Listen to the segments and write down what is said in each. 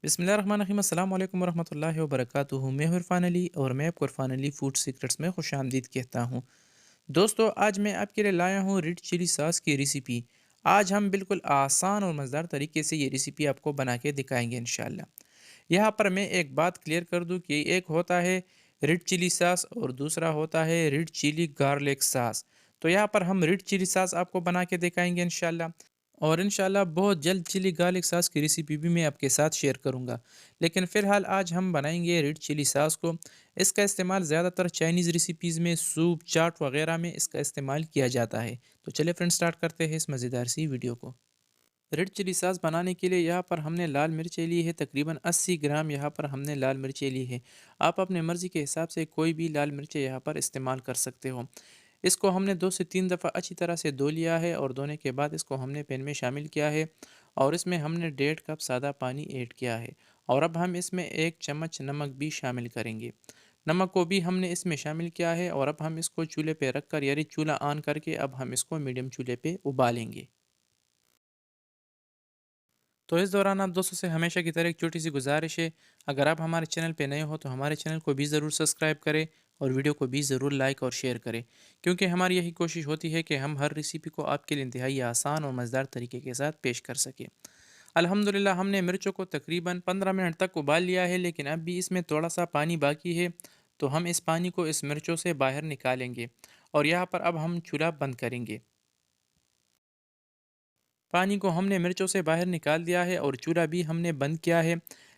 बिस्मिल्लाहिर्रहमानिर्रहीम अस्सलाम वालेकुम वरहमतुल्लाहि वबरकातुहू। मैं हूं इरफान अली और मैं आपको इरफान अली फूड सीक्रेट्स में खुश आमदीद कहता हूं। दोस्तों, आज मैं आपके लिए लाया हूं रेड चिली सॉस की रेसिपी। आज हम बिल्कुल आसान और मज़ेदार तरीके से ये रेसिपी आपको बना के दिखाएंगे इंशाल्लाह। यहाँ पर मैं एक बात क्लियर कर दूं कि एक होता है रेड चिली सॉस और दूसरा होता है रेड चिली गार्लिक सॉस। तो यहाँ पर हम रेड चिली सॉस आपको बना के दिखाएंगे इंशाल्लाह। और इंशाल्लाह बहुत जल्द चिली गार्लिक सॉस की रेसिपी भी मैं आपके साथ शेयर करूंगा। लेकिन फ़िलहाल आज हम बनाएंगे रेड चिली सॉस को। इसका इस्तेमाल ज़्यादातर चाइनीज़ रेसिपीज़ में, सूप, चाट वगैरह में इसका इस्तेमाल किया जाता है। तो चलिए फ्रेंड, स्टार्ट करते हैं इस मज़ेदार सी वीडियो को। रेड चिली सॉस बनाने के लिए यहाँ पर हमने लाल मिर्चें ली है, तकरीबन 80 ग्राम यहाँ पर हमने लाल मिर्चें ली है। आप अपने मर्ज़ी के हिसाब से कोई भी लाल मिर्चें यहाँ पर इस्तेमाल कर सकते हो। इसको हमने 2 से 3 दफ़ा अच्छी तरह से धो लिया है और धोने के बाद इसको हमने पैन में शामिल किया है और इसमें हमने 1.5 कप सादा पानी ऐड किया है। और अब हम इसमें 1 चम्मच नमक भी शामिल करेंगे। नमक को भी हमने इसमें शामिल किया है और अब हम इसको चूल्हे पे रख कर, यानी चूल्हा ऑन करके, अब हम इसको मीडियम चूल्हे पे उबालेंगे। तो इस दौरान आप दोस्तों से हमेशा की तरह एक छोटी-सी गुज़ारिश है, अगर आप हमारे चैनल पे नए हो तो हमारे चैनल को भी ज़रूर सब्सक्राइब करें और वीडियो को भी ज़रूर लाइक और शेयर करें। क्योंकि हमारी यही कोशिश होती है कि हम हर रेसिपी को आपके लिए इंतहाई आसान और मज़ेदार तरीके के साथ पेश कर सकें। अल्हम्दुलिल्लाह हमने मिर्चों को तकरीबन 15 मिनट तक उबाल लिया है, लेकिन अब भी इसमें थोड़ा-सा पानी बाकी है। तो हम इस पानी को इस मिर्चों से बाहर निकालेंगे और यहाँ पर अब हम चूल्हा बंद करेंगे। पानी को हमने मिर्चों से बाहर निकाल दिया है और चूल्हा भी हमने बंद किया है,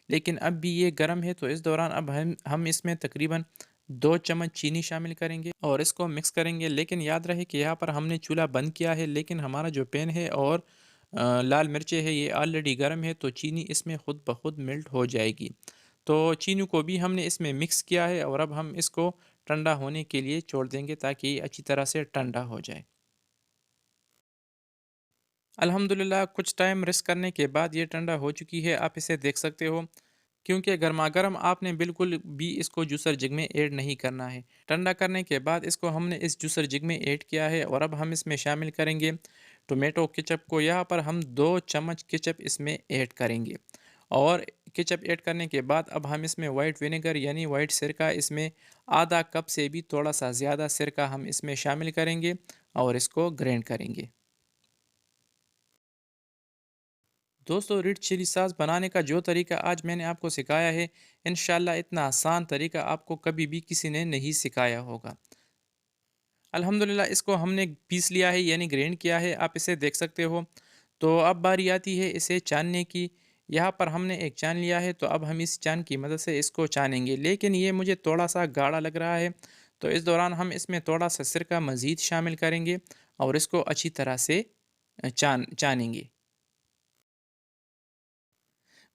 लेकिन अब भी ये गर्म है। तो इस दौरान अब हम इसमें तकरीबन 2 चम्मच चीनी शामिल करेंगे और इसको मिक्स करेंगे। लेकिन याद रहे कि यहाँ पर हमने चूल्हा बंद किया है, लेकिन हमारा जो पैन है और लाल मिर्चें है ये ऑलरेडी गर्म है, तो चीनी इसमें खुद ब खुद मेल्ट हो जाएगी। तो चीनी को भी हमने इसमें मिक्स किया है और अब हम इसको ठंडा होने के लिए छोड़ देंगे ताकि ये अच्छी तरह से ठंडा हो जाए। अल्हम्दुलिल्लाह कुछ टाइम रेस्ट करने के बाद ये ठंडा हो चुकी है, आप इसे देख सकते हो। क्योंकि गर्मा-गर्म आपने बिल्कुल भी इसको जूसर जग में ऐड नहीं करना है। ठंडा करने के बाद इसको हमने इस जूसर जग में ऐड किया है और अब हम इसमें शामिल करेंगे टोमेटो केचप को। यहाँ पर हम 2 चम्मच केचप इसमें ऐड करेंगे और केचप ऐड करने के बाद अब हम इसमें वाइट विनेगर यानी वाइट सिरका, इसमें आधा कप से भी थोड़ा-सा ज़्यादा सिरका हम इसमें शामिल करेंगे और इसको ग्राइंड करेंगे। दोस्तों, रेड चिली सॉस बनाने का जो तरीका आज मैंने आपको सिखाया है, इंशाल्लाह इतना आसान तरीका आपको कभी भी किसी ने नहीं सिखाया होगा। अल्हम्दुलिल्लाह इसको हमने पीस लिया है यानी ग्राइंड किया है, आप इसे देख सकते हो। तो अब बारी आती है इसे छानने की। यहाँ पर हमने एक छान लिया है, तो अब हम इस छान की मदद से इसको छानेंगे, लेकिन ये मुझे थोड़ा-सा गाढ़ा लग रहा है। तो इस दौरान हम इसमें थोड़ा-सा सिरका मज़ीद शामिल करेंगे और इसको अच्छी तरह से छानेंगे।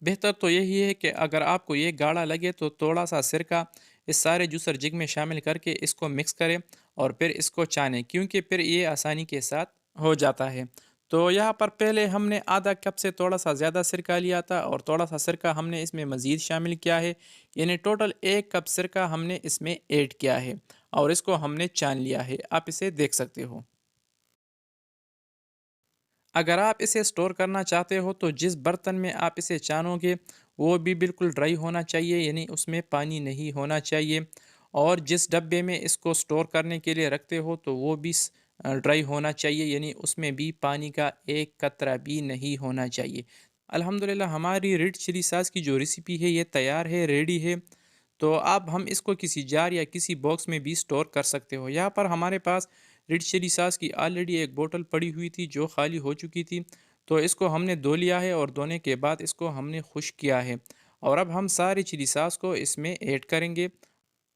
बेहतर तो यही है कि अगर आपको ये गाढ़ा लगे तो थोड़ा-सा सिरका इस सारे जूसर जिग में शामिल करके इसको मिक्स करें और फिर इसको छानें, क्योंकि फिर ये आसानी के साथ हो जाता है। तो यहाँ पर पहले हमने आधा कप से थोड़ा-सा ज़्यादा सिरका लिया था और थोड़ा-सा सिरका हमने इसमें मज़ीद शामिल किया है, यानी टोटल 1 कप सिरका हमने इसमें ऐड किया है और इसको हमने छान लिया है। आप इसे देख सकते हो। अगर आप इसे स्टोर करना चाहते हो तो जिस बर्तन में आप इसे छानोगे वो भी बिल्कुल ड्राई होना चाहिए, यानी उसमें पानी नहीं होना चाहिए। और जिस डब्बे में इसको स्टोर करने के लिए रखते हो तो वो भी ड्राई होना चाहिए, यानी उसमें भी पानी का एक कतरा भी नहीं होना चाहिए। अल्हम्दुलिल्लाह हमारी रेड चिली सॉस की जो रेसिपी है ये तैयार है, रेडी है। तो अब हम इसको किसी जार या किसी बॉक्स में भी स्टोर कर सकते हो। यहाँ पर हमारे पास रेड चिली सॉस की ऑलरेडी एक बोतल पड़ी हुई थी जो खाली हो चुकी थी। तो इसको हमने धो लिया है और धोने के बाद इसको हमने खुश्क किया है और अब हम सारी चिली सॉस को इसमें ऐड करेंगे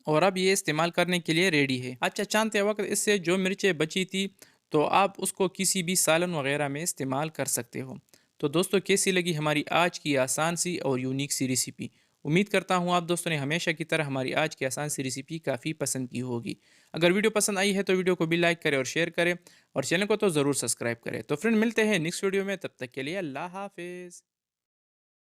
और अब ये इस्तेमाल करने के लिए रेडी है। अच्छा, छानते वक्त इससे जो मिर्चें बची थी तो आप उसको किसी भी सालन वगैरह में इस्तेमाल कर सकते हो। तो दोस्तों, कैसी लगी हमारी आज की आसान सी और यूनिक सी रेसिपी? उम्मीद करता हूँ आप दोस्तों ने हमेशा की तरह हमारी आज की आसान सी रेसिपी काफ़ी पसंद की होगी। अगर वीडियो पसंद आई है तो वीडियो को भी लाइक करें और शेयर करें और चैनल को तो ज़रूर सब्सक्राइब करें। तो फ्रेंड, मिलते हैं नेक्स्ट वीडियो में, तब तक के लिए अल्लाह हाफिज़।